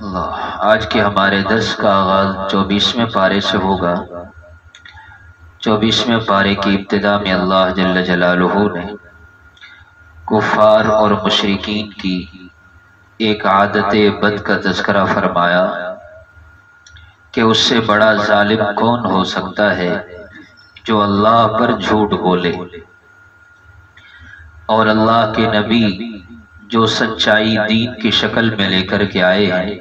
اللہ، آج کے ہمارے درس کا آغاز 24ویں پارے سے ہوگا۔ 24ویں پارے کی ابتدا میں اللہ جل جلالہ نے کفار اور مشرکین کی ایک عادت بد کا تذکرہ فرمایا کہ اس سے بڑا ظالم کون ہو سکتا ہے جو اللہ پر جھوٹ بولے، اور اللہ کے نبی جو سچائی دین کی شکل میں لے کر کے آئے ہیں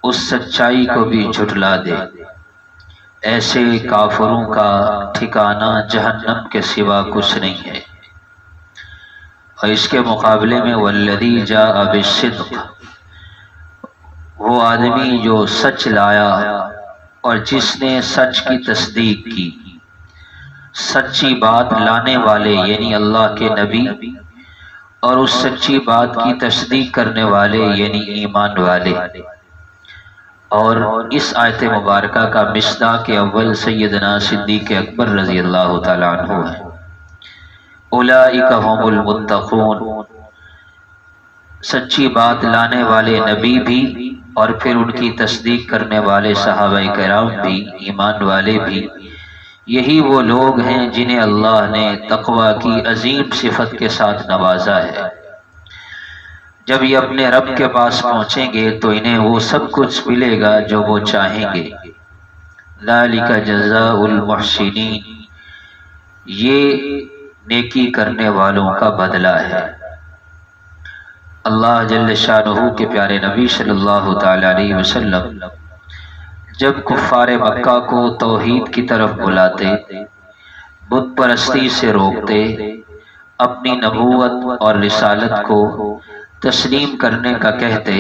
اس سچائی کو بھی جھٹلا دے۔ ایسے کافروں کا ٹھکانہ جہنم کے سوا کچھ نہیں ہے۔ اور اس کے مقابلے میں والذی جاء بالصدق، وہ آدمی جو سچ لایا اور جس نے سچ کی تصدیق کی، سچی بات لانے والے یعنی اللہ کے نبی اور اس سچی بات کی تصدیق کرنے والے یعنی ایمان والے۔ اور اس آیت مبارکہ کا مصداق اول سیدنا صدیق اکبر رضی اللہ تعالیٰ عنہ ہے۔ اولئک هم المتقون، سچی بات لانے والے نبی بھی اور پھر ان کی تصدیق کرنے والے صحابہ کرام بھی، ایمان والے بھی، یہی وہ لوگ ہیں جنہیں اللہ نے تقوی کی عظیم صفت کے ساتھ نوازا ہے۔ جب یہ اپنے رب کے پاس پہنچیں گے تو انہیں وہ سب کچھ ملے گا جو وہ چاہیں گے۔ ذالک جزاء المحسنین، یہ نیکی کرنے والوں کا بدلہ ہے۔ اللہ جل شانہ کے پیارے نبی صلی اللہ تعالی علیہ وسلم جب کفار مکہ کو توحید کی طرف بلاتے، بت پرستی سے روکتے، اپنی نبوت اور رسالت کو تسلیم کرنے کا کہتے،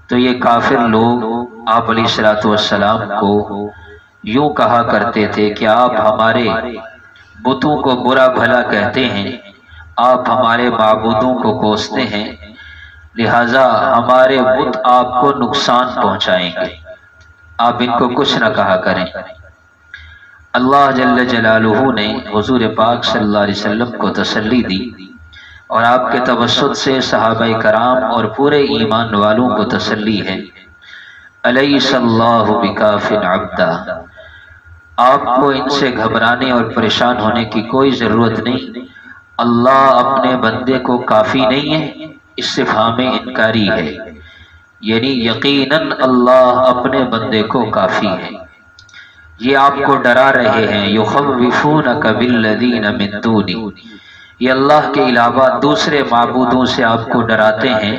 تو یہ کافر لوگ آپ علیہ الصلوۃ والسلام کو یوں کہا کرتے تھے کہ آپ ہمارے بتوں کو برا بھلا کہتے ہیں، آپ ہمارے معبودوں کو کوستے ہیں، لہذا ہمارے بت آپ کو نقصان پہنچائیں گے، آپ ان کو کچھ نہ کہا کریں۔ اللہ جل جلالہ نے حضور پاک صلی اللہ علیہ وسلم کو تسلی دی اور آپ کے توسط سے صحابہ کرام اور پورے ایمان والوں کو تسلی ہے۔ الیس اللہ بکاف عبدا، آپ کو ان سے گھبرانے اور پریشان ہونے کی کوئی ضرورت نہیں، اللہ اپنے بندے کو کافی نہیں ہے، استفہام انکاری ہے، یعنی یقیناً اللہ اپنے بندے کو کافی ہے۔ یہ آپ کو ڈرا رہے ہیں، یخوفونک بالذین من دونہ، یہ اللہ کے علاوہ دوسرے معبودوں سے آپ کو ڈراتے ہیں،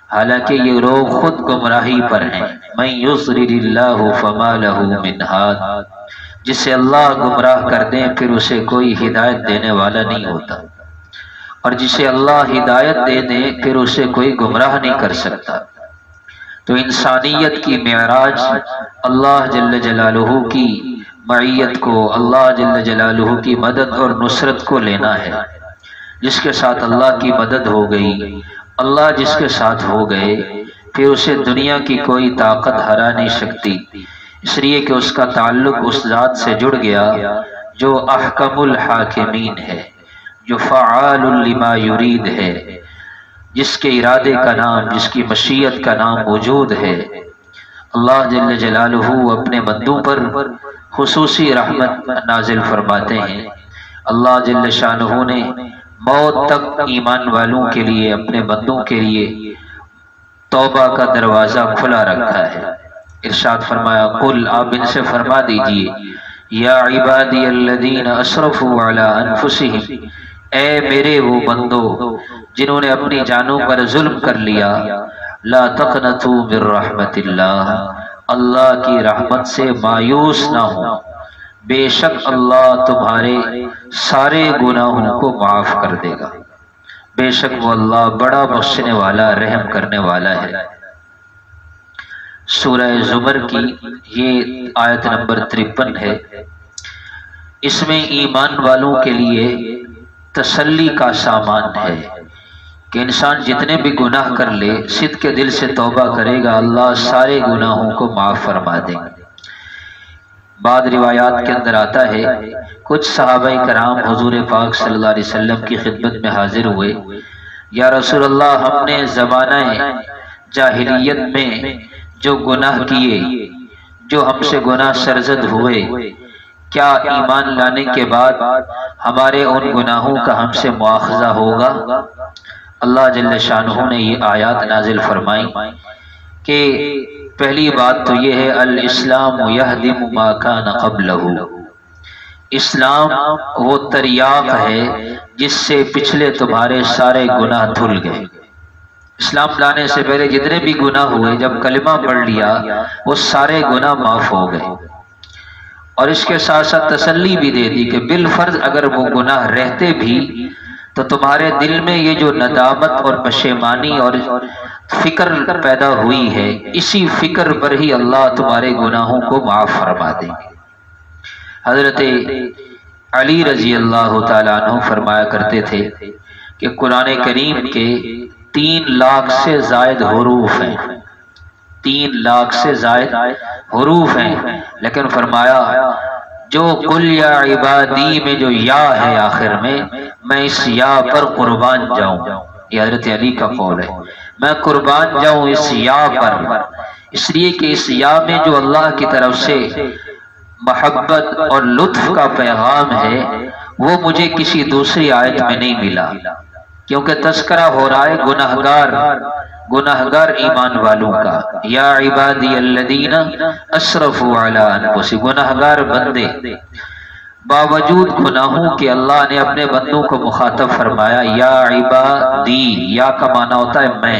حالانکہ یہ لوگ خود گمراہی پر ہیں۔ من یضلل اللہ فما لہ من ہاد، جسے اللہ گمراہ کر دیں پھر اسے کوئی ہدایت دینے والا نہیں ہوتا، اور جسے اللہ ہدایت دے دیں پھر اسے کوئی گمراہ نہیں کر سکتا۔ تو انسانیت کی معراج اللہ جل جلالہ کی معیت کو، اللہ جل جلالہ کی مدد اور نصرت کو لینا ہے۔ جس کے ساتھ اللہ کی مدد ہو گئی، اللہ جس کے ساتھ ہو گئے، پھر اسے دنیا کی کوئی طاقت ہرا نہیں سکتی، اس لیے کہ اس کا تعلق اس ذات سے جڑ گیا جو احکم الحاکمین ہے، جو فعال لما یرید ہے، جس کے ارادے کا نام، جس کی مشیت کا نام وجود ہے۔ اللہ جل جلالہ اپنے بندوں پر خصوصی رحمت نازل فرماتے ہیں۔ اللہ جل شانہ نے موت تک ایمان والوں کے لیے، اپنے بندوں کے لیے توبہ کا دروازہ کھلا رکھا ہے۔ ارشاد فرمایا قل، آپ ان سے فرما دیجئے، یا عبادی الذین اسرفوا علی انفسہم، اے میرے وہ بندو جنہوں نے اپنی جانوں پر ظلم کر لیا، لا تقنطوا من رحمت اللہ، اللہ کی رحمت سے مایوس نہ ہو، بے شک اللہ تمہارے سارے گناہوں کو معاف کر دے گا، بے شک وہ اللہ بڑا بخشنے والا، رحم کرنے والا ہے۔ سورہ زمر کی یہ آیت نمبر 53 ہے۔ اس میں ایمان والوں کے لیے تسلی کا سامان ہے کہ انسان جتنے بھی گناہ کر لے، صدق کے دل سے توبہ کرے گا، اللہ سارے گناہوں کو معاف فرما دے گا۔ بعض روایات کے اندر آتا ہے کچھ صحابہ کرام حضور پاک صلی اللہ علیہ وسلم کی خدمت میں حاضر ہوئے، یا رسول اللہ، ہم نے زمانہ جاہلیت میں جو گناہ کیے، جو ہم سے گناہ سرزد ہوئے، کیا ایمان لانے کے بعد ہمارے ان گناہوں کا ہم سے مواخذہ ہوگا؟ اللہ جل شانہ نے یہ آیات نازل فرمائی کہ پہلی بات تو یہ ہے الاسلام یہدم ما کان قبلہ، اسلام وہ تریاق ہے جس سے پچھلے تمہارے سارے گناہ دھل گئے۔ اسلام لانے سے پہلے جتنے بھی گناہ ہوئے، جب کلمہ پڑھ لیا وہ سارے گناہ معاف ہو گئے، اور اس کے ساتھ ساتھ تسلی بھی دے دی کہ بالفرض اگر وہ گناہ رہتے بھی تو تمہارے دل میں یہ جو ندامت اور پشیمانی اور فکر پیدا ہوئی ہے، اسی فکر پر ہی اللہ تمہارے گناہوں کو معاف فرما دیں گے۔ حضرت علی رضی اللہ تعالیٰ عنہ فرمایا کرتے تھے کہ قرآن کریم کے 3 لاکھ سے زائد حروف ہیں، 3 لاکھ سے زائد حروف ہیں، لیکن فرمایا جو قل یا عبادی میں جو یا ہے آخر میں اس یا پر قربان جاؤں، یہ حضرت علی کا قول ہے، میں قربان جاؤں اس یا پر، اس لیے کہ اس یا میں جو اللہ کی طرف سے محبت اور لطف کا پیغام ہے وہ مجھے کسی دوسری آیت میں نہیں ملا، کیونکہ تذکرہ ہو رہا ہے گناہگار ایمان والوں کا، یا عبادی الذین اسرفوا علی انفسہم، گناہگار بندے، باوجود گناہوں کے اللہ نے اپنے بندوں کو مخاطب فرمایا یا عبادی، یا کا معنی ہوتا ہے میں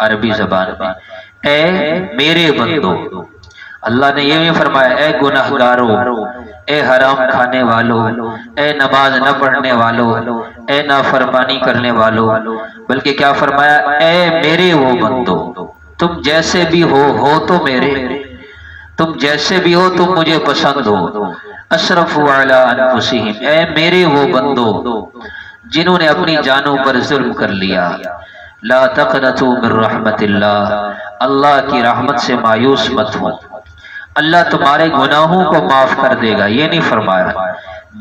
عربی زبان میں، اے میرے بندوں۔ اللہ نے یہ فرمایا اے گناہگاروں، اے حرام کھانے والوں، اے نماز نہ پڑھنے والوں، اے نافرمانی کرنے والوں، بلکہ کیا فرمایا اے میرے وہ بندو، تم جیسے بھی ہو تو میرے، تم جیسے بھی ہو تم مجھے پسند ہو، اسرفوا علی انفسہم، اے میرے وہ بندو جنہوں نے اپنی جانوں پر ظلم کر لیا، لا تقنطوا من رحمت اللہ، اللہ کی رحمت سے مایوس مت ہو، اللہ تمہارے گناہوں کو معاف کر دے گا، یہ نہیں فرمایا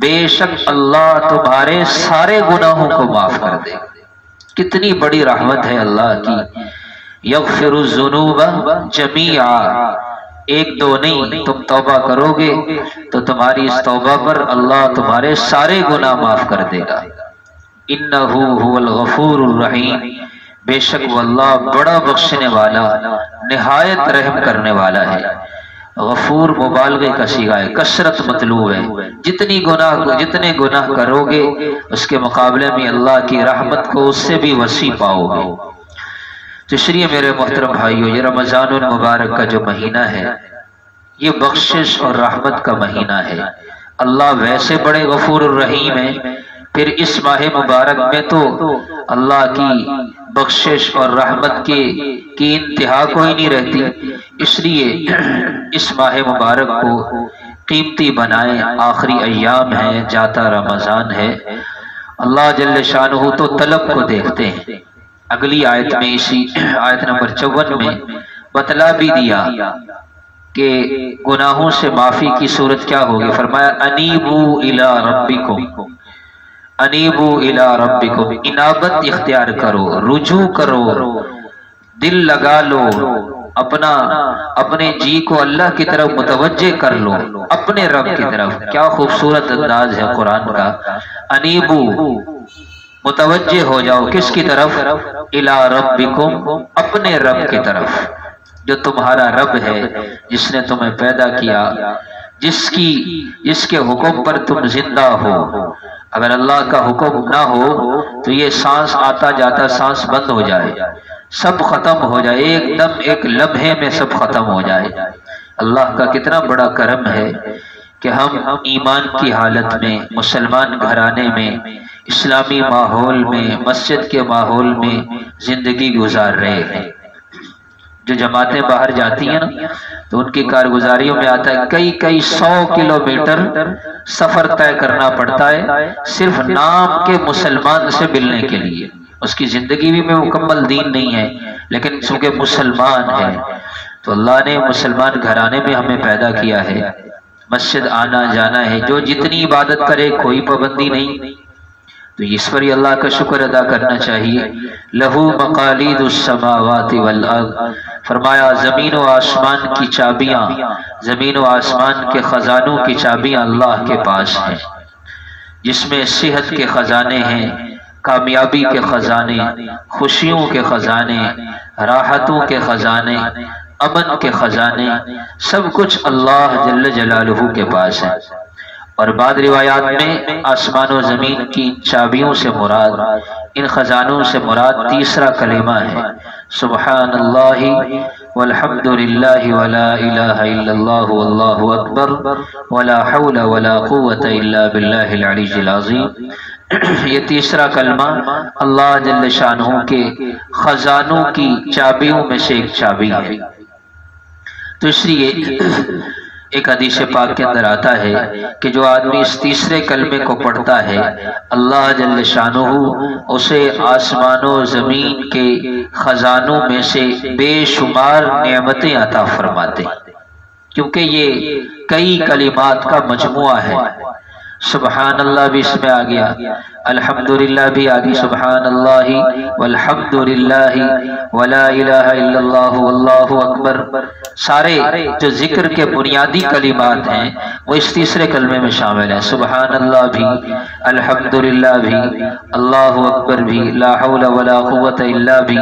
بے شک اللہ تمہارے سارے گناہوں کو معاف کر دے گا۔ کتنی بڑی رحمت ہے اللہ کی، یغفر الذنوب جمیعا، 1 2 نہیں، تم توبہ کرو گے تو تمہاری اس توبہ پر اللہ تمہارے سارے گناہ معاف کر دے گا۔ انہ هو الغفور الرحیم، بے شک وہ اللہ بڑا بخشنے والا، نہایت رحم کرنے والا ہے۔ غفور مبالغے کا صیغہ ہے، کثرت مطلوب ہے، جتنے گناہ کرو گے اس کے مقابلے میں اللہ کی رحمت کو اس سے بھی وسیع پاؤ گے۔ تو اس لیے میرے محترم بھائیو، یہ رمضان المبارک کا جو مہینہ ہے یہ بخشش اور رحمت کا مہینہ ہے۔ اللہ ویسے بڑے غفور الرحیم ہے، پھر اس ماہ مبارک میں تو اللہ کی بخشش اور رحمت کی انتہا کوئی نہیں رہتی، اس لیے اس ماہ مبارک کو قیمتی بنائیں، آخری ایام ہے، جاتا رمضان ہے۔ اللہ جل شانہ تو طلب کو دیکھتے ہیں، اگلی آیت میں، اسی آیت نمبر 54 میں بتلا بھی دیا کہ گناہوں سے معافی کی صورت کیا ہوگی، فرمایا انیبوا الی ربکم، انیبوا الی ربکم، انابت اختیار کرو، رجوع کرو، دل لگا لو، اپنے جی کو اللہ کی طرف متوجہ کر لو، اپنے رب کی طرف۔ کیا خوبصورت انداز ہے قرآن کا، انیبو، متوجہ ہو جاؤ کس کی طرف، الی ربکم، اپنے رب کی طرف، جو تمہارا رب ہے، جس نے تمہیں پیدا کیا، جس کے حکم پر تم زندہ ہو۔ اگر اللہ کا حکم نہ ہو تو یہ سانس آتا جاتا سانس بند ہو جائے، سب ختم ہو جائے، ایک دم ایک لمحے میں سب ختم ہو جائے۔ اللہ کا کتنا بڑا کرم ہے کہ ہم ایمان کی حالت میں، مسلمان گھرانے میں، اسلامی ماحول میں، مسجد کے ماحول میں زندگی گزار رہے ہیں۔ جو جماعتیں باہر جاتی ہیں نا تو ان کی کارگزاریوں میں آتا ہے کئی 100 کلومیٹر سفر طے کرنا پڑتا ہے صرف نام کے مسلمان سے ملنے کے لیے۔ اس کی زندگی بھی میں مکمل دین نہیں ہے، لیکن چونکہ مسلمان ہے تو اللہ نے مسلمان گھرانے میں ہمیں پیدا کیا ہے، مسجد آنا جانا ہے، جو جتنی عبادت کرے کوئی پابندی نہیں، تو اس پر اللہ کا شکر ادا کرنا چاہیے۔ لہو مقالید السماوات والارض، فرمایا زمین و آسمان کی چابیاں، زمین و آسمان کے خزانوں کی چابیاں اللہ کے پاس ہیں، جس میں صحت کے خزانے ہیں، کامیابی کے خزانے، خوشیوں کے خزانے، راحتوں کے خزانے، امن کے خزانے، سب کچھ اللہ جل جلالہ کے پاس ہے۔ اور بعض روایات میں آسمان و زمین کی چابیوں سے مراد، ان خزانوں سے مراد تیسرا کلمہ ہے، سبحان اللہ والحمد للہ ولا الہ الا اللہ واللہ اکبر ولا حول ولا قوة الا باللہ العلی العظیم۔ یہ تیسرا کلمہ اللہ جل شانہ کے خزانوں کی چابیوں میں سے ایک چابی ہے۔ تو اس لیے ایک حدیث پاک کے اندر آتا ہے کہ جو آدمی اس تیسرے کلمے کو پڑھتا ہے، اللہ جل شانہ اسے آسمان و زمین کے خزانوں میں سے بے شمار نعمتیں عطا فرماتے، کیونکہ یہ کئی کلمات کا مجموعہ ہے۔ سبحان اللہ بھی اس میں آ گیا، الحمدللہ بھی آ گئی، سبحان اللہ والحمدللہ ولا الہ الا اللہ واللہ اکبر، سارے جو ذکر کے بنیادی کلمات ہیں وہ اس تیسرے کلمے میں شامل ہیں۔ سبحان اللہ بھی، الحمدللہ بھی، اللہ اکبر بھی، لا حول ولا قوت الا بھی،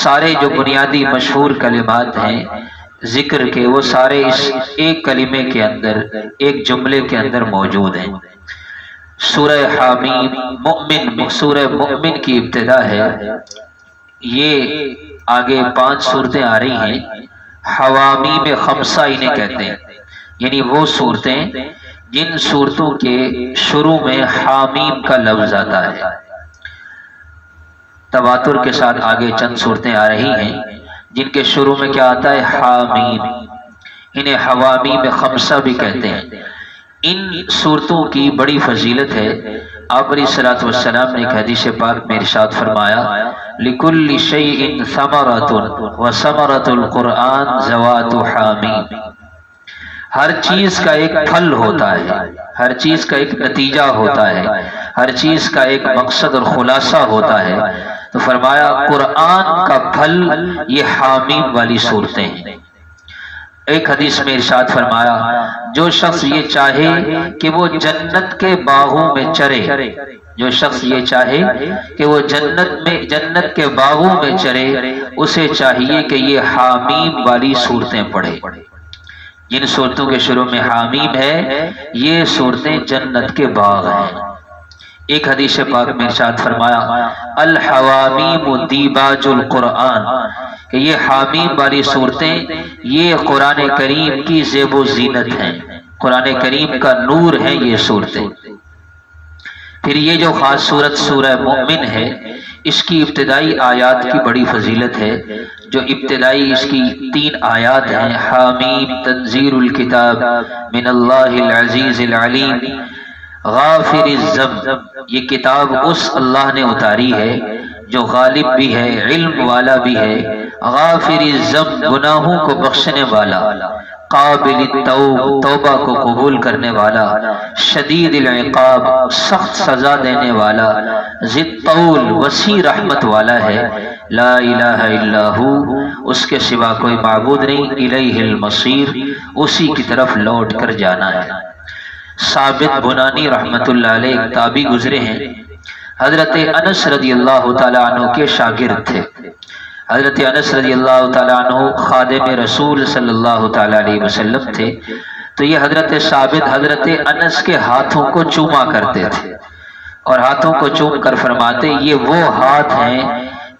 سارے جو بنیادی مشہور کلمات ہیں ذکر کے، وہ سارے اس ایک کلمے کے اندر، ایک جملے کے اندر موجود ہیں۔ سورہ حامیم مؤمن، سورہ مؤمن کی ابتدا ہے، یہ آگے 5 صورتیں آ رہی ہیں، حوامیم خمسہ انہیں کہتے ہیں، یعنی وہ صورتیں جن صورتوں کے شروع میں حامیم کا لفظ آتا ہے۔ تواتر کے ساتھ آگے چند صورتیں آ رہی ہیں جن کے شروع میں کیا آتا ہے؟ حامیم، انہیں حوامیم خمسہ بھی کہتے ہیں۔ ان صورتوں کی بڑی فضیلت ہے۔ آپ علیہ الصلوۃ والسلام نے ایک حدیث پاک میں ارشاد فرمایا، لِكُلِّ شَيْءٍ ثَمَرَةٌ وَثَمَرَةُ الْقُرْآنِ ذَوَاتُ حَامِيم، ہر چیز کا ایک پھل ہوتا ہے، ہر چیز کا ایک نتیجہ ہوتا ہے، ہر چیز کا ایک مقصد اور خلاصہ ہوتا ہے۔ تو فرمایا قرآن کا پھل یہ حامیم والی صورتیں ہیں۔ ایک حدیث میں ارشاد فرمایا، جو شخص یہ چاہے کہ وہ جنت کے باغوں میں چرے، جو شخص یہ چاہے کہ وہ جنت کے باغوں میں چرے، اسے چاہیے کہ یہ حامیم والی صورتیں پڑھے۔ جن صورتوں کے شروع میں حامیم ہے، یہ صورتیں جنت کے باغ ہیں۔ ایک حدیث پاک میں ارشاد فرمایا، الحوامیم دیباج القرآن، کہ یہ حامیم والی صورتیں یہ قرآن کریم کی زیب و زینت ہیں، قرآن کریم کا نور ہیں یہ صورتیں۔ پھر یہ جو خاص صورت سورہ مؤمن ہے، اس کی ابتدائی آیات کی بڑی فضیلت ہے۔ جو ابتدائی اس کی 3 آیات ہیں، حامیم تنزیل الکتاب من اللہ العزیز العلیم غافر الذنب، یہ کتاب اس اللہ نے اتاری ہے جو غالب بھی ہے، علم والا بھی ہے، غافر الذنب گناہوں کو بخشنے والا، قابل التوب توبہ کو قبول کرنے والا، شدید العقاب سخت سزا دینے والا، ذی الطول وسیع رحمت والا ہے، لا الہ الا ہو، اس کے سوا کوئی معبود نہیں، الیہ المصیر، اسی کی طرف لوٹ کر جانا ہے۔ ثابت بنانی رحمت اللہ علیہ ایک تابعی گزرے ہیں، حضرت انس رضی اللہ تعالیٰ عنہ کے شاگرد تھے۔ حضرت انس رضی اللہ تعالیٰ عنہ خادم رسول صلی اللہ تعالیٰ علیہ وسلم تھے، تو یہ حضرت ثابت حضرت انس کے ہاتھوں کو چوما کرتے تھے، اور ہاتھوں کو چوم کر فرماتے، یہ وہ ہاتھ ہیں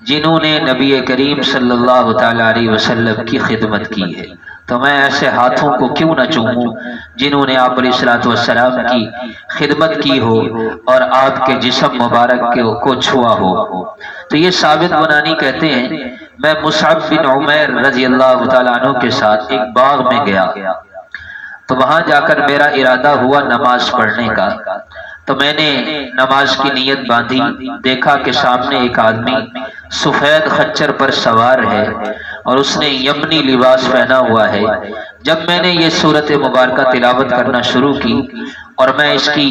جنہوں نے نبی کریم صلی اللہ تعالیٰ علیہ وسلم کی خدمت کی ہے، تو میں ایسے ہاتھوں کو کیوں نہ چوموں جنہوں نے آپ علیہ الصلوۃ والسلام کی خدمت کی ہو اور آپ کے جسم مبارک کو چھوا ہو۔ تو یہ ثابت بنانی کہتے ہیں، میں مصعب بن عمیر رضی اللہ تعالیٰ عنہ کے ساتھ ایک باغ میں گیا، تو وہاں جا کر میرا ارادہ ہوا نماز پڑھنے کا، تو میں نے نماز کی نیت باندھی، دیکھا کہ سامنے ایک آدمی سفید خچر پر سوار ہے اور اس نے یمنی لباس پہنا ہوا ہے۔ جب میں نے یہ سورت مبارکہ تلاوت کرنا شروع کی اور میں اس کی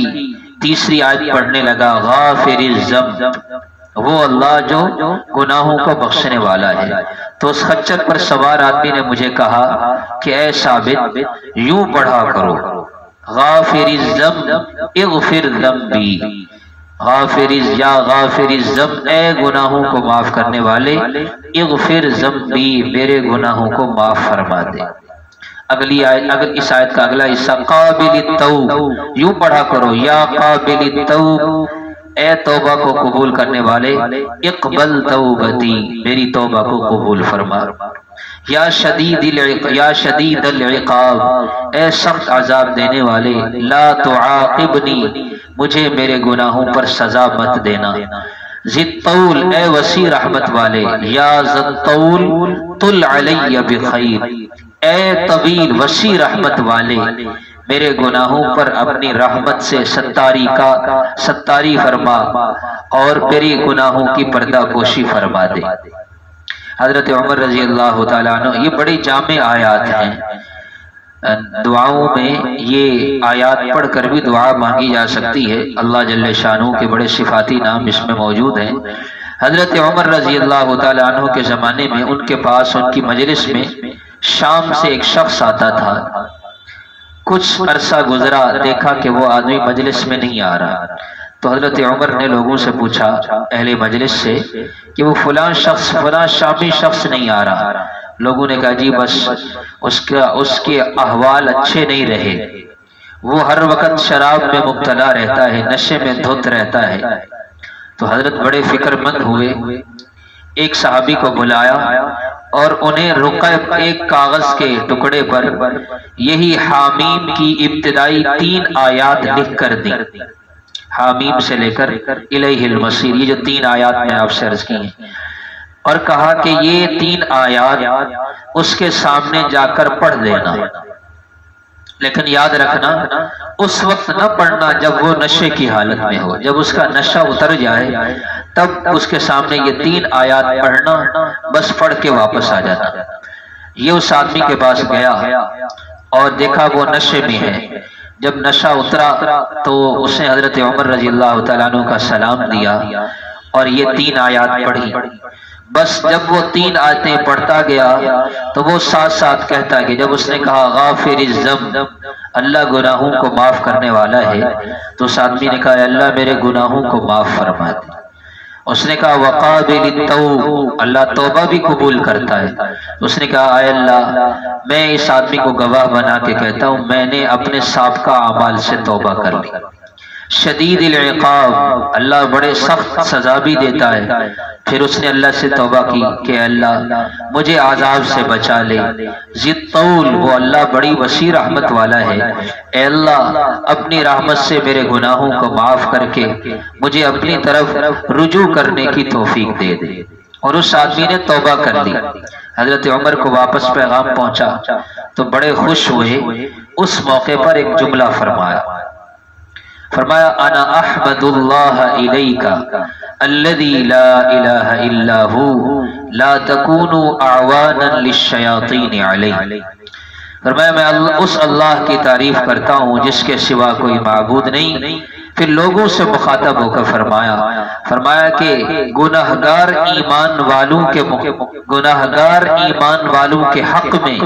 تیسری آیت پڑھنے لگا غافر الذنب، وہ اللہ جو گناہوں کو بخشنے والا ہے۔ تو اس خچر پر سوار آدمی نے مجھے کہا کہ اے ثابت یوں پڑھا کرو غافر الذنب اغفر ذنبی، یا غافر الذنب اے گناہوں کو معاف کرنے والے، اغفر ذنبی میرے گناہوں کو معاف فرما دے۔ اگلی آیت، اگر اس آیت کا اگلا حصہ قابل التوب، یوں پڑھا کرو یا قابل التوب اے توبہ کو قبول کرنے والے، اقبل توبتی میری توبہ کو قبول فرما۔ یا شدید العقاب اے سخت عذاب دینے والے، لا تعاقبنی مجھے میرے گناہوں پر سزا مت دینا۔ ذی الطول اے وسیع رحمت والے، یا ذی الطول طل علی بخیر اے طویل وسیع رحمت والے، میرے گناہوں پر اپنی رحمت سے ستاری فرما اور میری گناہوں کی پردہ پوشی فرما دے۔ حضرت عمر رضی اللہ تعالیٰ عنہ، یہ بڑی جامع آیات ہیں، دعاؤں میں یہ آیات پڑھ کر بھی دعا مانگی جا سکتی ہے۔ اللہ جل شانہ کے بڑے صفاتی نام اس میں موجود ہیں۔ حضرت عمر رضی اللہ تعالیٰ عنہ کے زمانے میں ان کے پاس، ان کی مجلس میں شام سے ایک شخص آتا تھا۔ کچھ عرصہ گزرا، دیکھا کہ وہ آدمی مجلس میں نہیں آ رہا، تو حضرت عمر نے لوگوں سے پوچھا، اہل مجلس سے، کہ وہ فلاں شامی شخص نہیں آ رہا۔ لوگوں نے کہا جی بس اس کے احوال اچھے نہیں رہے، وہ ہر وقت شراب میں مبتلا رہتا ہے، نشے میں دھت رہتا ہے۔ تو حضرت بڑے فکر مند ہوئے، ایک صحابی کو بلایا اور انہیں ایک کاغذ کے ٹکڑے پر یہی حامیم کی ابتدائی 3 آیات لکھ کر دی، حامیم سے لے کر الیہ المصیر، یہ جو 3 آیات میں آپ سے عرض کی ہیں، اور کہا کہ یہ 3 آیات اس کے سامنے جا کر پڑھ دینا، لیکن یاد رکھنا اس وقت نہ پڑھنا جب وہ نشے کی حالت میں ہو، جب اس کا نشہ اتر جائے تب اس کے سامنے یہ 3 آیات پڑھنا، بس پڑھ کے واپس آ جانا۔ یہ اس آدمی کے پاس گیا اور دیکھا وہ نشے میں ہے۔ جب نشہ اترا تو اس نے حضرت عمر رضی اللہ تعالیٰ عنہ کا سلام دیا اور یہ 3 آیات پڑھی۔ بس جب وہ 3 آیتیں پڑھتا گیا تو وہ ساتھ ساتھ کہتا کہ جب اس نے کہا غافر الذنب، اللہ گناہوں کو معاف کرنے والا ہے، تو اس آدمی نے کہا اللہ میرے گناہوں کو معاف فرما دے۔ اس نے کہا وقابل التوب، اللہ توبہ بھی قبول کرتا ہے۔ اس نے کہا اے اللہ میں اس آدمی کو گواہ بنا کے کہتا ہوں میں نے اپنے سابقہ اعمال سے توبہ کر لی۔ شدید العقاب، اللہ بڑے سخت سزا بھی دیتا ہے۔ پھر اس نے اللہ سے توبہ کی کہ اللہ مجھے عذاب سے بچا لے۔ ذی الطول، وہ اللہ بڑی وسیع رحمت والا ہے، اے اللہ اپنی رحمت سے میرے گناہوں کو معاف کر کے مجھے اپنی طرف رجوع کرنے کی توفیق دے دے۔ اور اس آدمی نے توبہ کر لی۔ حضرت عمر کو واپس پیغام پہنچا تو بڑے خوش ہوئے۔ اس موقع پر ایک جملہ فرمایا انا احمد اللہ الیک الذی لا الہ الا ہو لا تکونوا اعوانا للشیاطین علیہ۔ فرمایا میں اس اللہ کی تعریف کرتا ہوں جس کے سوا کوئی معبود نہیں۔ پھر لوگوں سے مخاطب ہو کر فرمایا کہ گناہگار ایمان والوں کے حق میں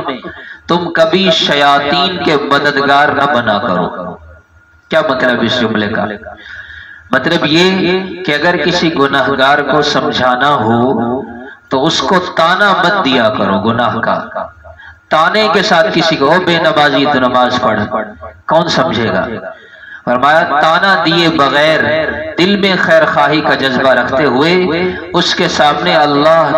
تم کبھی شیاطین کے مددگار نہ بنا کرو۔ کیا مطلب اس جملے کا؟ مطلب یہ کہ اگر کسی گناہگار کو سمجھانا ہو تو اس کو تانا مت دیا کرو گناہ کا۔ تانے کے ساتھ کسی کو بے نمازی تو نماز پڑھ، کون سمجھے گا؟ فرمایا تانا دیے بغیر دل میں خیر خواہی کا جذبہ رکھتے ہوئے اس کے سامنے اللہ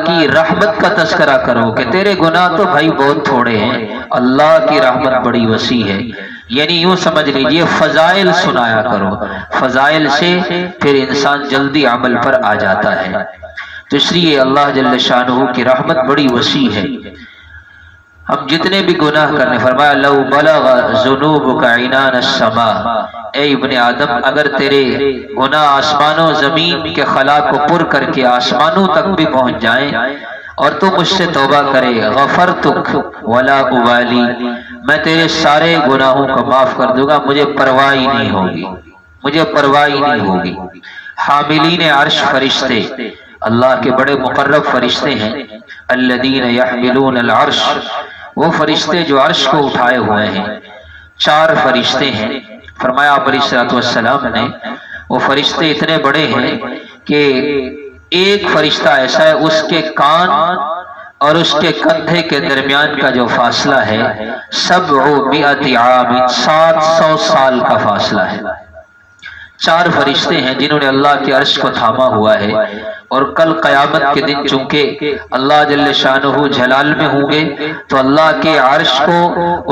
کی رحمت کا تذکرہ کرو کہ تیرے گناہ تو بھائی بہت تھوڑے ہیں، اللہ کی رحمت بڑی وسیع ہے۔ یعنی یوں سمجھ لیجئے فضائل سنایا کرو، فضائل سے پھر انسان جلدی عمل پر آ جاتا ہے۔ تو اس لیے اللہ جل شانہ کی رحمت بڑی وسیع ہے۔ ہم جتنے بھی گناہ کرنے، فرمایا لو بلغ ذنوبک عنان السماء، اے ابن آدم اگر تیرے گناہ آسمان و زمین کے خلا کو پر کر کے آسمانوں تک بھی پہنچ جائیں اور تو مجھ سے توبہ کرے، غفرتک ولا ابالی، میں تیرے سارے گناہوں کو معاف کر دوں گا، مجھے پرواہ ہی نہیں ہوگی، مجھے پرواہ ہی نہیں ہوگی۔ حاملین عرش فرشتے اللہ کے بڑے مقرب فرشتے ہیں، الذین یحملون العرش، وہ فرشتے جو عرش کو اٹھائے ہوئے ہیں، 4 فرشتے ہیں۔ فرمایا آپ علیہ الصلوۃ والسلام نے وہ فرشتے اتنے بڑے ہیں کہ ایک فرشتہ ایسا ہے اس کے کان اور اس کے کندھے کے درمیان کا جو فاصلہ ہے 700 عام، 700 سال کا فاصلہ ہے۔ 4 فرشتے ہیں جنہوں نے اللہ کے عرش کو تھاما ہوا ہے، اور کل قیامت کے دن چونکہ اللہ جل شانہ جلال میں ہوں گے تو اللہ کے عرش کو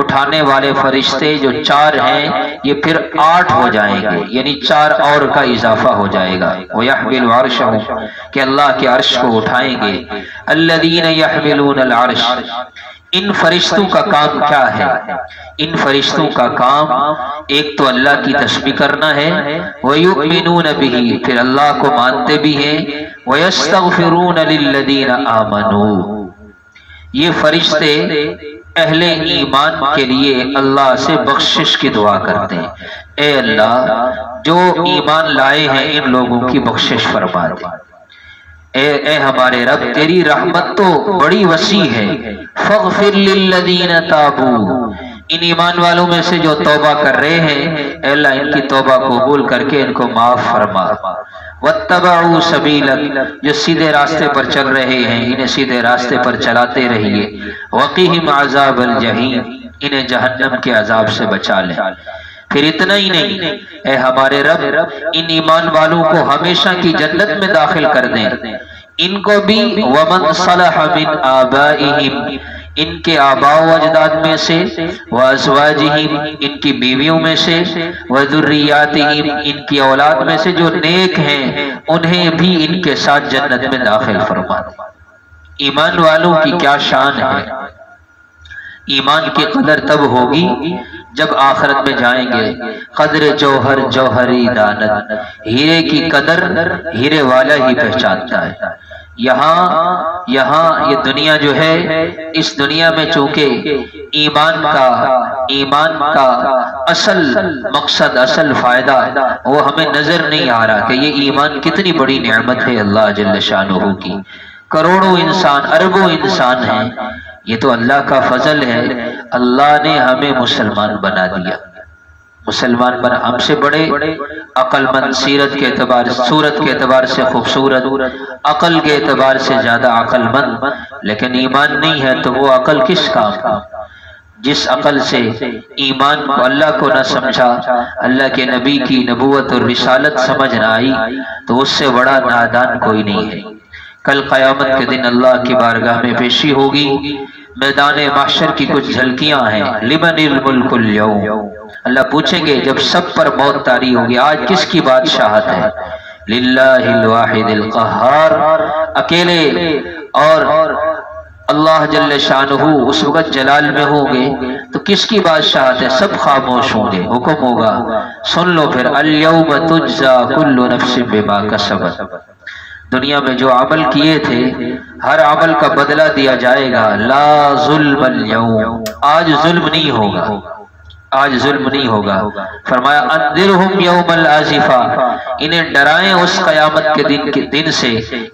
اٹھانے والے فرشتے جو 4 ہیں یہ پھر 8 ہو جائیں گے، یعنی 4 اور کا اضافہ ہو جائے گا۔ وَيَحْمِلُ عَرْشَهُ، کہ اللہ کے عرش کو اٹھائیں گے۔ الَّذِينَ يَحْمِلُونَ الْعَرْشَ، ان فرشتوں کا کام کیا ہے؟ ان فرشتوں کا کام ایک تو اللہ کی تسبیح کرنا ہے، وَيُؤْمِنُونَ بِهِ، پھر اللہ کو مانتے بھی ہیں، وَيَسْتَغْفِرُونَ لِلَّذِينَ آمَنُوا، یہ فرشتے اہل ایمان کے لیے اللہ سے بخشش کی دعا کرتے ہیں، اے اللہ جو ایمان لائے ہیں ان لوگوں کی بخشش فرما دے، اے ہمارے رب تیری رحمت تو بڑی وسیع ہے، فاغفر للذین تابوا، ان ایمان والوں میں سے جو توبہ کر رہے ہیں اے اللہ ان کی توبہ قبول کر کے ان کو معاف فرما، واتبعوا سبیلک، جو سیدھے راستے پر چل رہے ہیں انہیں سیدھے راستے پر چلاتے رہیے، وقیہم عذاب الجحیم، انہیں جہنم کے عذاب سے بچا لیں۔ پھر اتنا ہی نہیں، اے ہمارے رب ان ایمان والوں کو ہمیشہ کی جنت میں داخل کر دیں، ان کو بھی ومن صلح من آبائہم، ان کے آباء و اجداد میں سے، وازواجہم، ان کی بیویوں میں سے، وذریاتہم، ان کی اولاد میں سے جو نیک ہیں انہیں بھی ان کے ساتھ جنت میں داخل فرما دیں۔ ایمان والوں کی کیا شان ہے! ایمان کی قدر تب ہوگی جب آخرت میں جائیں گے، قدر جوہر جوہری دانت، ہیرے کی قدر ہیرے والا ہی پہچانتا ہے۔ یہاں یہ دنیا جو ہے، اس دنیا میں چونکہ ایمان کا اصل مقصد، اصل فائدہ وہ ہمیں نظر نہیں آ رہا کہ یہ ایمان کتنی بڑی نعمت ہے اللہ جل شانہ کی۔ کروڑوں انسان، اربوں انسان ہیں، یہ تو اللہ کا فضل ہے، اللہ نے ہمیں مسلمان بنا دیا، مسلمان بنا، ہم سے بڑے عقل مند، سیرت کے اعتبار، صورت کے اعتبار سے خوبصورت، عقل کے اعتبار سے زیادہ عقل مند، لیکن ایمان نہیں ہے تو وہ عقل کس کام کا؟ جس عقل سے ایمان کو اللہ کو نہ سمجھا، اللہ کے نبی کی نبوت اور رسالت سمجھ نہ آئی، تو اس سے بڑا نادان کوئی نہیں ہے۔ کل قیامت کے دن اللہ کی بارگاہ میں پیشی ہوگی، میدان محشر کی کچھ جھلکیاں ہیں، لمن الملک اليوم، اللہ پوچھیں گے جب سب پر موت طاری ہوگی آج کس کی بادشاہت ہے؟ للہ الواحد القہار، اکیلے، اور اللہ جل شانہ اس وقت جلال میں ہوں گے تو کس کی بادشاہت ہے؟ سب خاموش ہوں گے، حکم ہوگا سن لو پھر، اليوم تجزا کل نفس بما کسبت، دنیا میں جو عمل کیے تھے ہر عمل کا بدلہ دیا جائے گا، لا ظلم اليوم، آج ظلم نہیں ہوگا، آج ظلم نہیں ہوگا۔ فرمایا انذرہم یوم الآزفہ، انہیں ڈرائیں اس قیامت کے دن سے،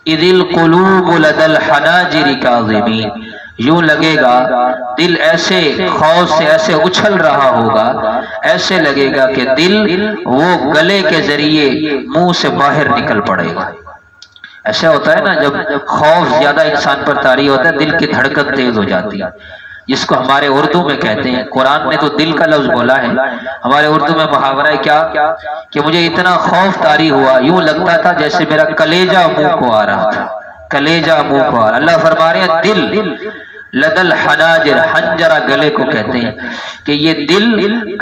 اذ القلوب لدى الحناجر کاظمین، یوں لگے گا دل ایسے خوف سے ایسے اچھل رہا ہوگا، ایسے لگے گا کہ دل وہ گلے کے ذریعے منہ سے باہر نکل پڑے گا۔ ایسا ہوتا ہے نا جب خوف زیادہ انسان پر طاری ہوتا ہے دل کی دھڑکن تیز ہو جاتی ہے، جس کو ہمارے اردو میں کہتے ہیں، قرآن نے تو دل کا لفظ بولا ہے، ہمارے اردو میں محاورہ ہے کیا کہ مجھے اتنا خوف طاری ہوا یوں لگتا تھا جیسے میرا کلیجہ منہ کو آ رہا تھا، کلیجہ منہ کو آ رہا۔ اللہ فرما رہے ہیں دل لدل حناجر، حنجرہ گلے کو کہتے ہیں، کہ یہ دل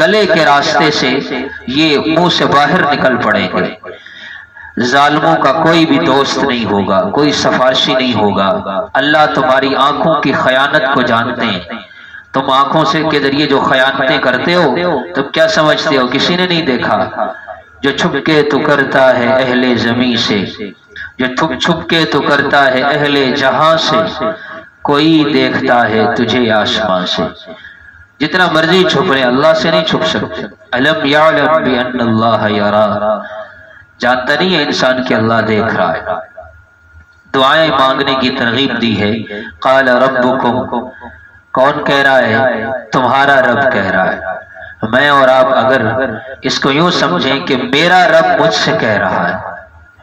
گلے کے راستے سے یہ منہ سے باہر نکل پڑیں گے۔ ظالموں کا کوئی بھی دوست نہیں ہوگا، کوئی سفارشی نہیں ہوگا، اللہ تمہاری آنکھوں کی خیانت کو جانتے ہیں، تم آنکھوں سے کے ذریعے جو خیانتیں کرتے ہو تم کیا سمجھتے ہو کسی نے نہیں دیکھا؟ جو چھپ کے تو کرتا ہے اہل زمین سے، جو چھپ کے تو کرتا ہے اہل جہاں سے، کوئی دیکھتا ہے تجھے آسمان سے۔ جتنا مرضی چھپ رہے اللہ سے نہیں چھپ سکتے۔ الم یعلم بان اللہ یرا، جانتا نہیں ہے انسان کہ اللہ دیکھ رہا ہے۔ دعائیں مانگنے کی ترغیب دی ہے۔ قال ربکم، کون کہہ رہا ہے؟ تمہارا رب کہہ رہا ہے۔ میں اور آپ اگر اس کو یوں سمجھیں کہ میرا رب مجھ سے کہہ رہا ہے،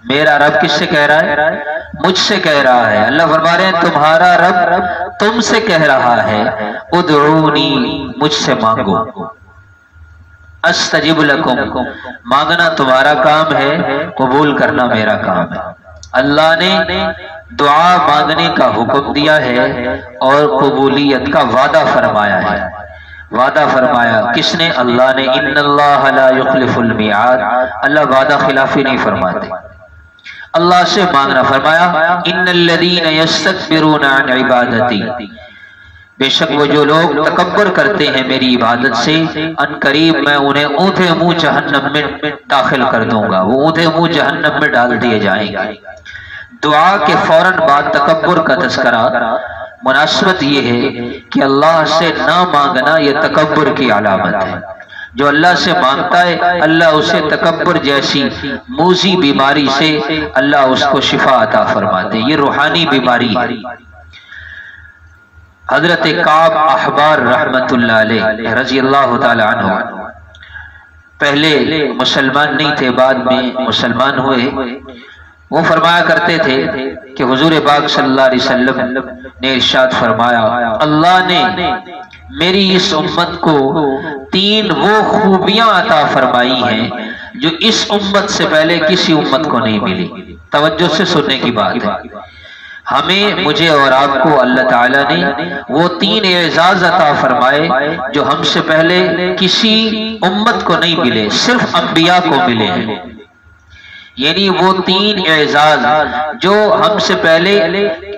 میرا رب کس سے کہہ رہا ہے؟ مجھ سے کہہ رہا ہے۔ اللہ فرما رہے ہیں تمہارا رب تم سے کہہ رہا ہے ادعونی، مجھ سے مانگو، استجب لکم، مانگنا تمہارا کام ہے، قبول کرنا میرا کام ہے۔ اللہ نے دعا مانگنے کا حکم دیا ہے اور قبولیت کا وعدہ فرمایا ہے۔ وعدہ فرمایا کس نے؟ اللہ نے۔ ان اللہ لا یخلف المیعاد، اللہ وعدہ خلافی نہیں فرماتے۔ اللہ سے مانگنا فرمایا ان الذین یستکبرون عن عبادتی، بے شک وہ جو لوگ تکبر کرتے ہیں میری عبادت سے، ان قریب میں انہیں اونھے منہ جہنم میں داخل کر دوں گا، وہ اونھے منہ جہنم میں ڈال دیے جائیں گے۔ دعا کے فوراً بعد تکبر کا تذکرہ، مناسبت یہ ہے کہ اللہ سے نہ مانگنا یہ تکبر کی علامت ہے۔ جو اللہ سے مانگتا ہے اللہ اسے تکبر جیسی موذی بیماری سے اللہ اس کو شفا عطا فرماتے، یہ روحانی بیماری ہے۔ حضرت کعب احبار رحمت اللہ علیہ رضی اللہ تعالی عنہ پہلے مسلمان نہیں تھے، بعد میں مسلمان ہوئے۔ وہ فرمایا کرتے تھے کہ حضور پاک صلی اللہ علیہ وسلم نے ارشاد فرمایا اللہ نے میری اس امت کو 3 وہ خوبیاں عطا فرمائی ہیں جو اس امت سے پہلے کسی امت کو نہیں ملی۔ توجہ سے سننے کی بات ہے، ہمیں، مجھے اور آپ کو اللہ تعالیٰ نے وہ 3 اعزاز عطا فرمائے جو ہم سے پہلے کسی امت کو نہیں ملے، صرف انبیاء کو ملے ہیں۔ یعنی وہ 3 اعزاز جو ہم سے پہلے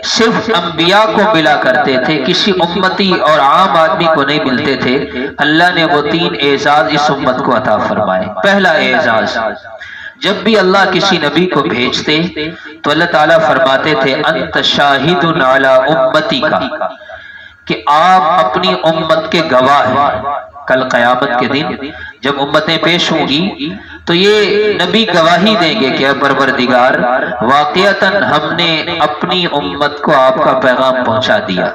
صرف انبیاء کو ملا کرتے تھے، کسی امتی اور عام آدمی کو نہیں ملتے تھے، اللہ نے وہ 3 اعزاز اس امت کو عطا فرمائے۔ پہلا اعزاز، جب بھی اللہ کسی نبی کو بھیجتے تو اللہ تعالیٰ فرماتے تھے انت شاہد علی امتی کا، کہ آپ اپنی امت کے گواہ ہیں۔ کل قیامت کے دن جب امتیں پیش ہوں گی تو یہ نبی گواہی دیں گے کہ اے پروردگار واقعتاً ہم نے اپنی امت کو آپ کا پیغام پہنچا دیا۔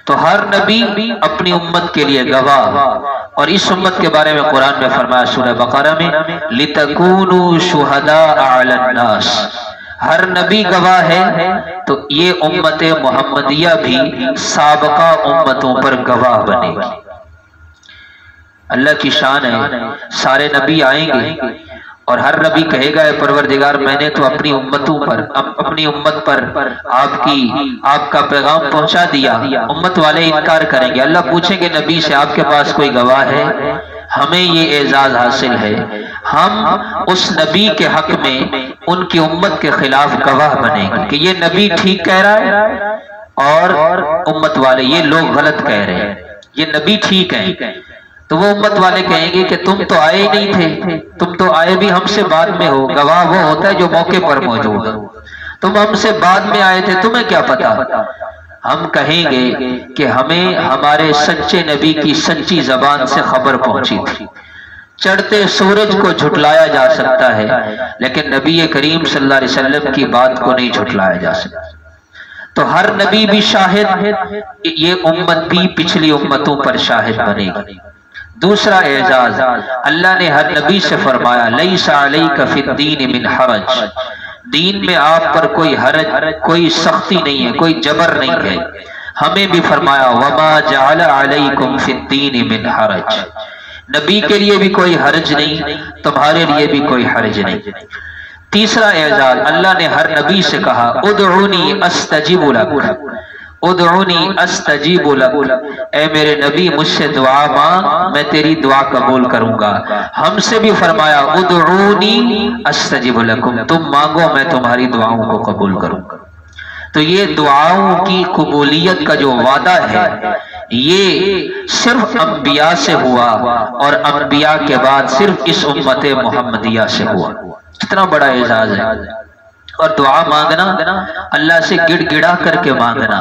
تو ہر نبی اپنی امت کے لیے گواہ، اور اس امت کے بارے میں قرآن میں فرمایا سورہ بقرہ میں لِتَكُونُوا شُهَدَاءَ عَلَى النَّاسِ، ہر نبی گواہ ہے تو یہ امت محمدیہ بھی سابقہ امتوں پر گواہ بنے گی۔ اللہ کی شان ہے، سارے نبی آئیں گے اور ہر نبی کہے گا اے پروردگار میں نے تو اپنی امتوں پر، اپنی امت پر آپ کا پیغام پہنچا دیا۔ امت والے انکار کریں گے، اللہ پوچھیں گے نبی سے آپ کے پاس کوئی گواہ ہے؟ ہمیں یہ اعزاز حاصل ہے، ہم اس نبی کے حق میں ان کی امت کے خلاف گواہ بنیں گے کہ یہ نبی ٹھیک کہہ رہا ہے اور امت والے یہ لوگ غلط کہہ رہے ہیں، یہ نبی ٹھیک ہیں۔ تو وہ امت والے کہیں گے کہ تم تو آئے ہی نہیں تھے، تم تو آئے بھی ہم سے بعد میں ہو، گواہ وہ ہوتا ہے جو موقع پر موجود ہو، تم ہم سے بعد میں آئے تھے، تمہیں کیا پتا؟ ہم کہیں گے کہ ہمیں ہمارے سچے نبی کی سچی زبان سے خبر پہنچی تھی۔ چڑھتے سورج کو جھٹلایا جا سکتا ہے لیکن نبی کریم صلی اللہ علیہ وسلم کی بات کو نہیں جھٹلایا جا سکتا۔ تو ہر نبی بھی شاہد، یہ امت بھی پچھلی امتوں پر شاہد بنے گی۔ دوسرا اعزاز، اللہ نے ہر نبی سے فرمایا لیس علیک فی الدین من حرج، دین میں آپ پر کوئی حرج، کوئی سختی نہیں ہے، کوئی جبر نہیں ہے۔ ہمیں بھی فرمایا وما جعل علیکم فی الدین من حرج، نبی کے لیے بھی کوئی حرج نہیں، تمہارے لیے بھی کوئی حرج نہیں۔ تیسرا اعزاز، اللہ نے ہر نبی سے کہا ادعونی استجب لک، ادعونی استجیب لک، اے میرے نبی مجھ سے دعا مانگ میں تیری دعا قبول کروں گا۔ ہم سے بھی فرمایا ادعونی استجیب لکم، تم مانگو میں تمہاری دعاؤں کو قبول کروں گا۔ تو یہ دعاؤں کی قبولیت کا جو وعدہ ہے یہ صرف انبیاء سے ہوا اور انبیاء کے بعد صرف اس امت محمدیہ سے ہوا۔ کتنا بڑا اعزاز ہے۔ اور دعا مانگنا اللہ سے گڑ گڑا کر کے مانگنا،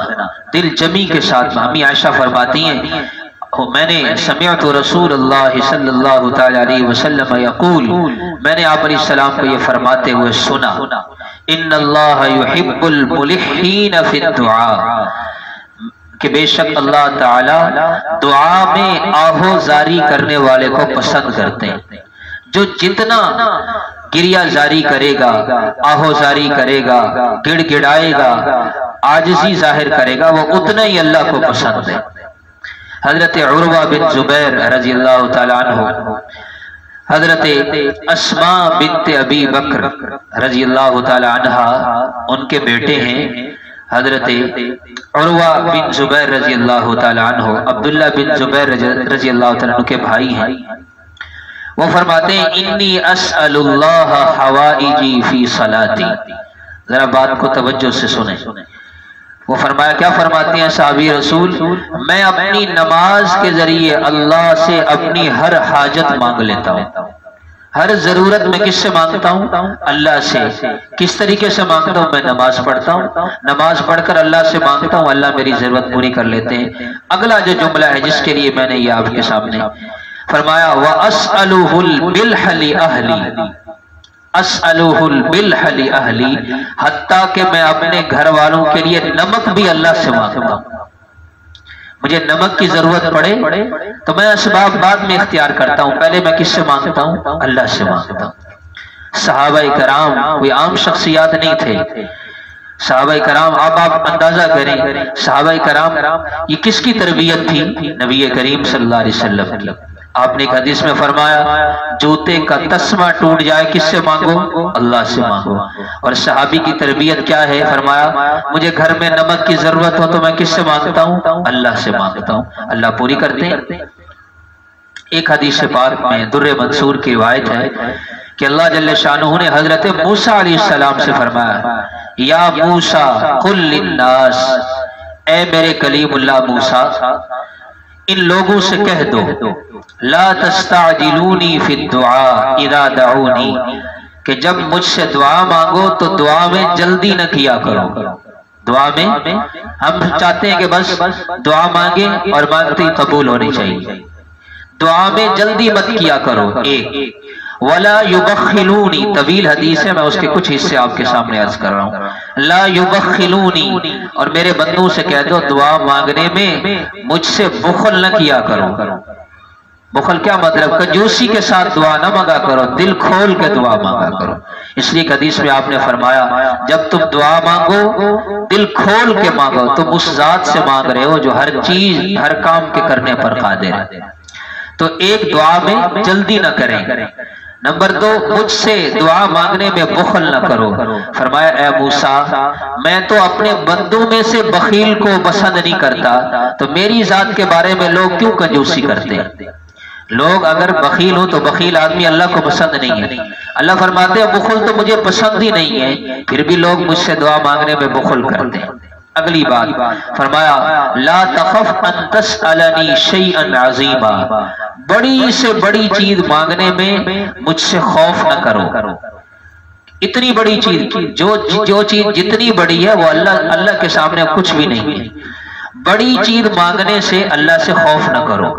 دل جمی کے ساتھ۔ امی عائشہ فرماتی ہیں میں نے سمعت رسول اللہ صلی اللہ تعالی علیہ وسلم یقول، میں نے آپ علیہ السلام کو یہ فرماتے ہوئے سنا، ان اللہ یحب الملحین فی الدعاء، کہ بے شک اللہ تعالی دعا میں آہو زاری کرنے والے کو پسند کرتے ہیں۔ جو جتنا گریہ زاری کرے گا، آہو زاری کرے گا، گڑ گڑائے گا، عاجزی ظاہر کرے گا، وہ اتنا ہی اللہ کو پسند ہے۔ حضرت عروہ بن زبیر رضی اللہ تعالیٰ عنہ، حضرت اسماء بنت ابی بکر رضی اللہ تعالیٰ عنہ ان کے بیٹے ہیں، حضرت عروہ بن زبیر رضی اللہ تعالیٰ عنہ عبداللہ بن زبیر رضی اللہ تعالیٰ عنہ کے بھائی ہیں۔ وہ فرماتے ہیں انی اسأل اللہ حوائجی فی صلاتی، ذرا بات کو توجہ سے سنیں۔ وہ فرمایا، کیا فرماتے ہیں صحابی رسول، میں اپنی نماز کے ذریعے اللہ سے اپنی ہر حاجت مانگ لیتا ہوں، ہر ضرورت میں کس سے مانگتا ہوں؟ اللہ سے۔ کس طریقے سے مانگتا ہوں؟ میں نماز پڑھتا ہوں، نماز پڑھ کر اللہ سے مانگتا ہوں، اللہ میری ضرورت پوری کر لیتے ہیں۔ اگلا جو جملہ ہے جس کے لیے میں نے یہ آپ کے سامنے فرمایا، وَأَسْأَلُهُ الْبِلْحَ لِأَهْلِي، اسألوہ البلح لأہلی، حتیٰ کہ میں اپنے گھر والوں کے لیے نمک بھی اللہ سے مانگتا ہوں۔ مجھے نمک کی ضرورت پڑے تو میں اسباب بعد میں اختیار کرتا ہوں، پہلے میں کس سے مانگتا ہوں؟ اللہ سے مانگتا ہوں۔ صحابہ کرام کوئی عام شخصیات نہیں تھے۔ صحابہ کرام، اب آپ اندازہ کریں صحابہ کرام یہ کس کی تربیت تھی؟ نبی کریم صلی اللہ علیہ وسلم کی۔ آپ نے ایک حدیث میں فرمایا، جوتے کا تسمہ ٹوٹ جائے کس سے مانگو؟ اللہ سے مانگو۔ اور صحابی کی تربیت کیا ہے؟ فرمایا، مجھے گھر میں نمک کی ضرورت ہو تو میں کس سے مانگتا ہوں؟ اللہ سے مانگتا ہوں، اللہ پوری کرتے ہیں۔ ایک حدیث پاک میں در منصور کی روایت ہے کہ اللہ جل شانہ نے حضرت موسیٰ علیہ السلام سے فرمایا، یا موسیٰ قل للناس، اے میرے کلیم اللہ موسیٰ ان لوگوں سے کہہ دو، لا تستعجلونی فی الدعاء اذا دعونی، کہ جب مجھ سے دعا مانگو تو دعا میں جلدی نہ کیا کرو۔ دعا میں ہم چاہتے ہیں کہ بس دعا مانگیں اور مانگتے ہی قبول ہونی چاہیے، دعا میں جلدی مت کیا کرو۔ ایک وَلَا يُبَخِّلُونِ، طویل حدیث ہے، میں اس کے کچھ حصے آپ کے سامنے عرض کر رہا ہوں۔ لا يُبَخِّلُونِ، اور میرے بندوں سے کہہ دو دعا مانگنے میں مجھ سے بخل نہ کیا کرو۔ بخل کیا مطلب؟ کنجوسی کے ساتھ دعا نہ مانگا کرو، دل کھول کے دعا مانگا کرو۔ اس لیے حدیث میں آپ نے فرمایا، جب تم دعا مانگو دل کھول کے مانگو، تم اس ذات سے مانگ رہے ہو جو ہر چیز ہر کام کے کرنے پر قادر ہے۔ تو ایک دعا میں جلدی نہ کریں۔ نمبر دو، مجھ سے دعا مانگنے میں بخل نہ کرو۔ فرمایا، اے موسیٰ میں تو اپنے بندوں میں سے بخیل کو پسند نہیں کرتا، تو میری ذات کے بارے میں لوگ کیوں کنجوسی کرتے ہیں؟ لوگ اگر بخیل ہو تو بخیل آدمی اللہ کو پسند نہیں ہے۔ اللہ فرماتے ہیں بخل تو مجھے پسند ہی نہیں ہے، پھر بھی لوگ مجھ سے دعا مانگنے میں بخل کرتے ہیں۔ اگلی بات فرمایا، لا تخف ان تسألنی شیئا عظیما، بڑی سے بڑی چیز مانگنے میں مجھ سے خوف نہ کرو۔ اتنی بڑی چیز، جو چیز جتنی بڑی ہے وہ اللہ کے سامنے کچھ بھی نہیں ہے۔ بڑی چیز مانگنے سے اللہ سے خوف نہ کرو۔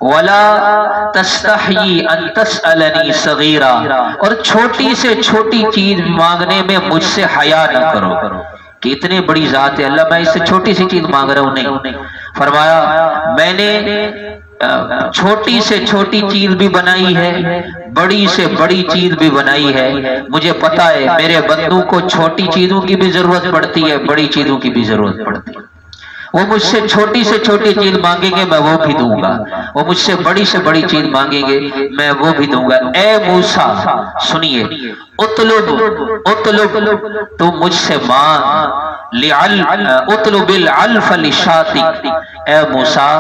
وَلَا تَسْتَحْيِي أَن تَسْأَلَنِي صَغِيرًا، اور چھوٹی سے چھوٹی چیز مانگنے میں مجھ سے حیا نہ کرو کہ اتنی بڑی ذات ہے اللہ، میں اس سے چھوٹی سی چیز مانگ رہا ہوں، نہیں۔ فرمایا، میں نے چھوٹی سے چھوٹی چیز بھی بنائی ہے، بڑی سے بڑی چیز بھی بنائی ہے۔ مجھے پتا ہے میرے بندوں کو چھوٹی چیزوں کی بھی ضرورت پڑتی ہے، بڑی چیزوں کی بھی ضرورت پڑتی ہے۔ وہ مجھ سے چھوٹی چیز مانگیں گے میں وہ بھی دوں گا، وہ مجھ سے بڑی چیز مانگیں گے میں وہ بھی دوں گا۔ اے موسیٰ سنیے، اطلب تو مجھ سے مانگ، اطلب العلف لشاتک، اے موسیٰ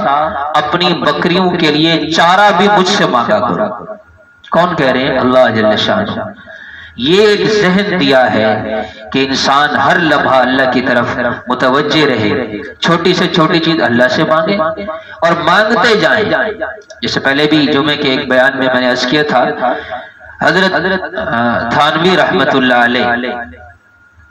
اپنی بکریوں کے لیے چارہ بھی مجھ سے مانگا کرو۔ کون کہہ رہے ہیں؟ اللہ جل شانہ۔ یہ ایک ذہن دیا ہے کہ انسان ہر لمحہ اللہ کی طرف متوجہ رہے، چھوٹی سے چھوٹی چیز اللہ سے مانگے اور مانگتے جائیں۔ جیسے پہلے بھی جمعے کے ایک بیان میں نے عرض کیا تھا، حضرت تھانوی رحمت اللہ علیہ،